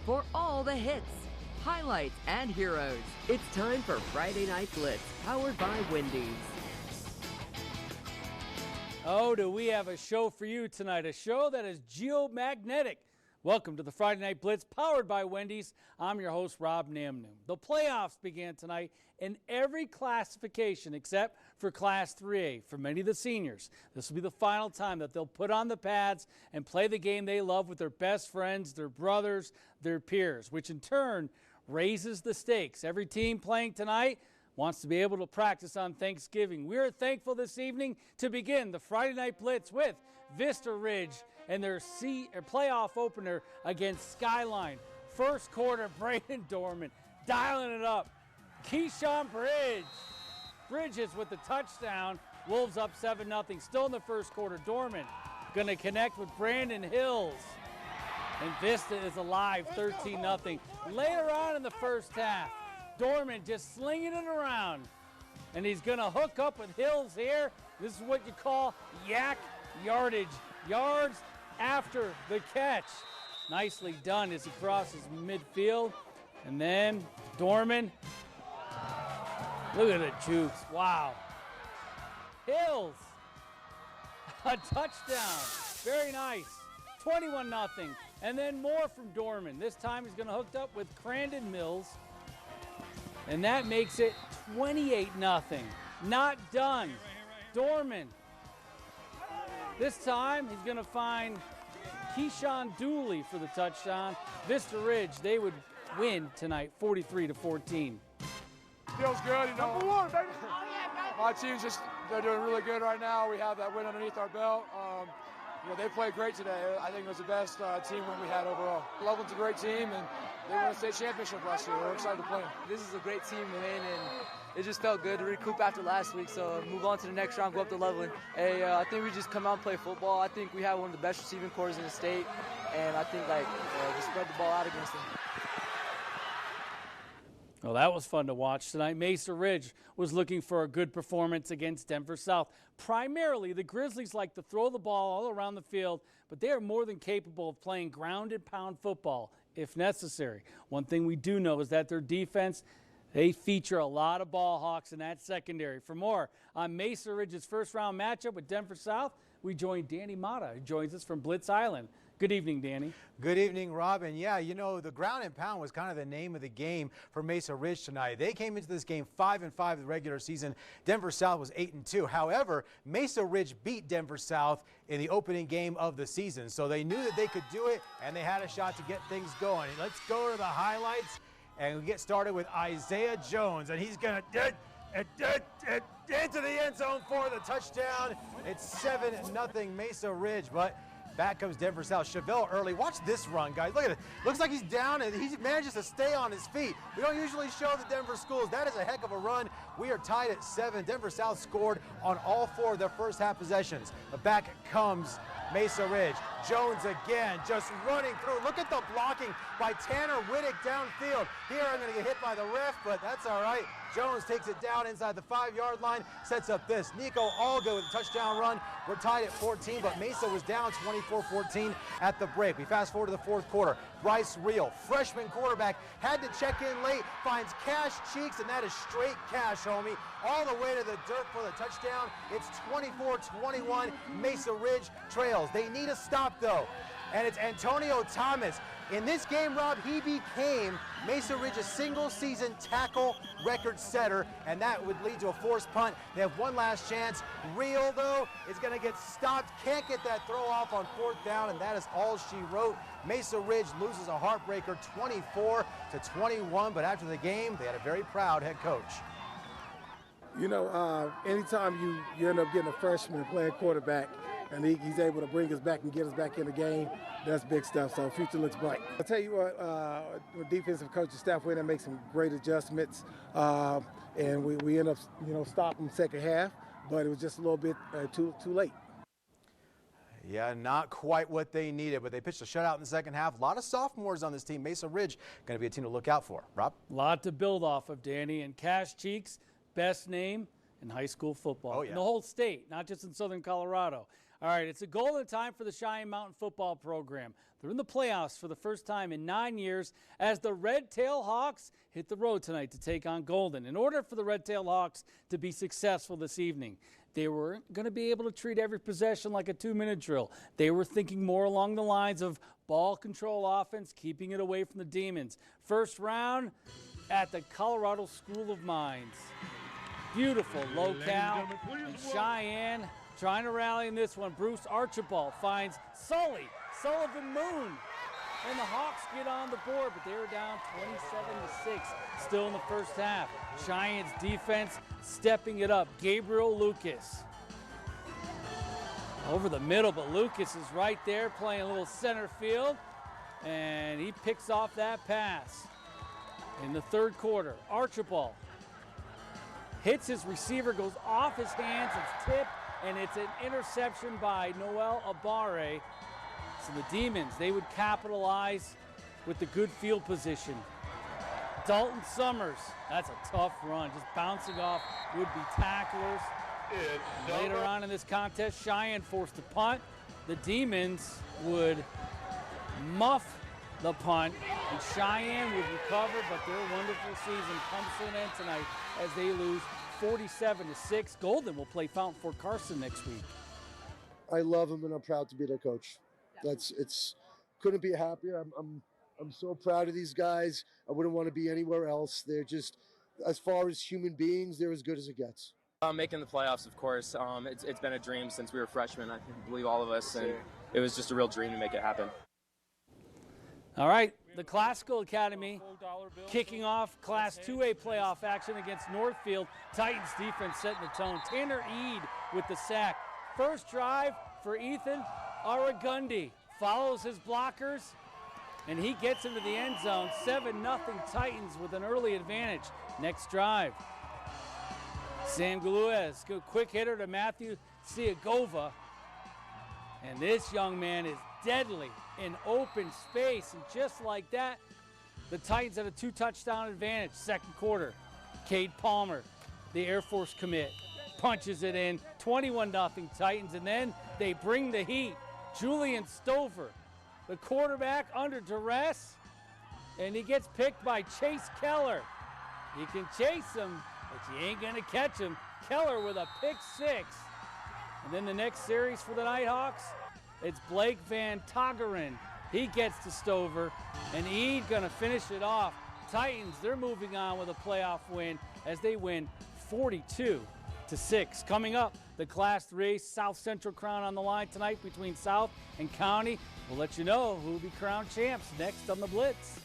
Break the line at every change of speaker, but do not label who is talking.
for all the hits, highlights, and heroes. It's time for Friday Night Blitz, powered by Wendy's.
Oh, do we have a show for you tonight, a show that is geomagnetic. Welcome to the Friday Night Blitz, powered by Wendy's. I'm your host, Rob Namnu. The playoffs began tonight in every classification except for Class 3A. For many of the seniors, this will be the final time that they'll put on the pads and play the game they love with their best friends, their brothers, their peers, which in turn raises the stakes. Every team playing tonight wants to be able to practice on Thanksgiving. We're thankful this evening to begin the Friday Night Blitz with Vista Ridge and their playoff opener against Skyline. First quarter, Brandon Dorman dialing it up. Keyshawn Bridges with the touchdown. Wolves up 7-0. Still in the first quarter. Dorman going to connect with Brandon Hills. And Vista is alive, 13-0. Later on in the first half, Dorman just slinging it around. And he's going to hook up with Hills here. This is what you call yak yardage. Yards after the catch. Nicely done as he crosses midfield. And then Dorman. Look at the jukes. Wow. Hills. A touchdown. Very nice. 21-0. And then more from Dorman. This time he's going to hook up with Crandon Mills. And that makes it 28-0. Not done. Dorman. This time he's going to find Keyshawn Dooley for the touchdown. Vista Ridge, they would win tonight 43-14.
Feels good, you know. Number one, baby. My team's they're doing really good right now. We have that win underneath our belt. They played great today. I think it was the best team win we had overall. Loveland's a great team, and they won a state championship last year. We're excited to play them.
This is a great team to win, and it just felt good to recoup after last week. So move on to the next round, go up to Loveland. Hey, I think we just come out and play football. I think we have one of the best receiving corps in the state, and I think we spread the ball out against them.
Well, that was fun to watch tonight. Mesa Ridge was looking for a good performance against Denver South. Primarily, the Grizzlies like to throw the ball all around the field, but they are more than capable of playing ground and pound football if necessary. One thing we do know is that their defense, they feature a lot of ball hawks in that secondary. For more on Mesa Ridge's first round matchup with Denver South, we join Danny Mata, who joins us from Blitz Island. Good evening, Danny.
Good evening, Robin. Yeah, you know, the ground and pound was kind of the name of the game for Mesa Ridge tonight. They came into this game 5-5 the regular season. Denver South was 8-2. However, Mesa Ridge beat Denver South in the opening game of the season. So they knew that they could do it, and they had a shot to get things going. Let's go to the highlights, and we get started with Isaiah Jones, and he's going to into the end zone for the touchdown. It's 7-0 Mesa Ridge, but back comes Denver South. Chevelle early. Watch this run, guys. Look at it. Looks like he's down, and he manages to stay on his feet. We don't usually show the Denver schools. That is a heck of a run. We are tied at 7. Denver South scored on all 4 of their first half possessions. But back comes Mesa Ridge. Jones again, just running through. Look at the blocking by Tanner Whittick downfield. Here I'm going to get hit by the ref, but that's all right. Jones takes it down inside the 5-yard line, sets up this. Nico Algo with a touchdown run. We're tied at 14, but Mesa was down 24-14 at the break. We fast forward to the fourth quarter. Bryce Reel, freshman quarterback, had to check in late, finds Cash Cheeks, and that is straight cash, homie. All the way to the dirt for the touchdown. It's 24-21. Mesa Ridge trails. They need a stop, though. And it's Antonio Thomas. In this game, Rob, he became Mesa Ridge's single-season tackle record setter, and that would lead to a forced punt. They have one last chance. Real, though, is going to get stopped. Can't get that throw off on 4th down, and that is all she wrote. Mesa Ridge loses a heartbreaker 24-21, but after the game, they had a very proud head coach.
You know, anytime you end up getting a freshman playing quarterback, and he's able to bring us back and get us back in the game, that's big stuff. So future looks bright. I'll tell you what, the defensive coaching staff went and make some great adjustments, and we end up, stopping second half, but it was just a little bit too late.
Yeah, not quite what they needed, but they pitched a shutout in the second half. A lot of sophomores on this team. Mesa Ridge going to be a team to look out for. Rob?
A lot to build off of, Danny. And Cash Cheeks, best name in high school football.
Oh, yeah.
In the whole state, not just in southern Colorado. All right, it's a golden time for the Cheyenne Mountain football program. They're in the playoffs for the first time in 9 years as the Red Tail Hawks hit the road tonight to take on Golden. In order for the Red Tail Hawks to be successful this evening, they weren't going to be able to treat every possession like a 2-minute drill. They were thinking more along the lines of ball control offense, keeping it away from the Demons. First round at the Colorado School of Mines. Beautiful locale, and Cheyenne trying to rally in this one. Bruce Archibald finds Sullivan Moon, and the Hawks get on the board, but they were down 27-6 still in the first half. Cheyenne's defense stepping it up. Gabriel Lucas over the middle, but Lucas is right there playing a little center field, and he picks off that pass. In the third quarter, Archibald hits his receiver, goes off his hands, it's tipped, and it's an interception by Noel Abare. So the Demons, they would capitalize with the good field position. Dalton Summers, that's a tough run, just bouncing off would-be tacklers. Later on in this contest, Cheyenne forced a punt. The Demons would muff the punt, and Cheyenne would recover, but their wonderful season comes to an end tonight as they lose 47-6. Golden will play Fountain Fort Carson next week.
I love them, and I'm proud to be their coach. Couldn't be happier. I'm so proud of these guys. I wouldn't want to be anywhere else. They're just, as far as human beings, they're as good as it gets.
Making the playoffs, of course. It's been a dream since we were freshmen, I believe all of us, and it was just a real dream to make it happen.
All right, the Classical Academy kicking off Class 2A playoff action against Northfield. Titans defense setting the tone. Tanner Eade with the sack. First drive for Ethan Aragundi. Follows his blockers, and he gets into the end zone. 7-0 Titans with an early advantage. Next drive. Sam Galuez, good quick hitter to Matthew Siagova. And this young man is deadly in open space. And just like that, the Titans had a 2-touchdown advantage. Second quarter, Cade Palmer, the Air Force commit, punches it in. 21-0 Titans. And then they bring the heat. Julian Stover, the quarterback, under duress. And he gets picked by Chase Keller. You can chase him, but you ain't going to catch him. Keller with a pick six. And then the next series for the Nighthawks, it's Blake Van Togeren. He gets to Stover, and Eade going to finish it off. Titans, they're moving on with a playoff win as they win 42-6. Coming up, the Class 3 South Central Crown on the line tonight between South and County. We'll let you know who will be crowned champs next on the Blitz.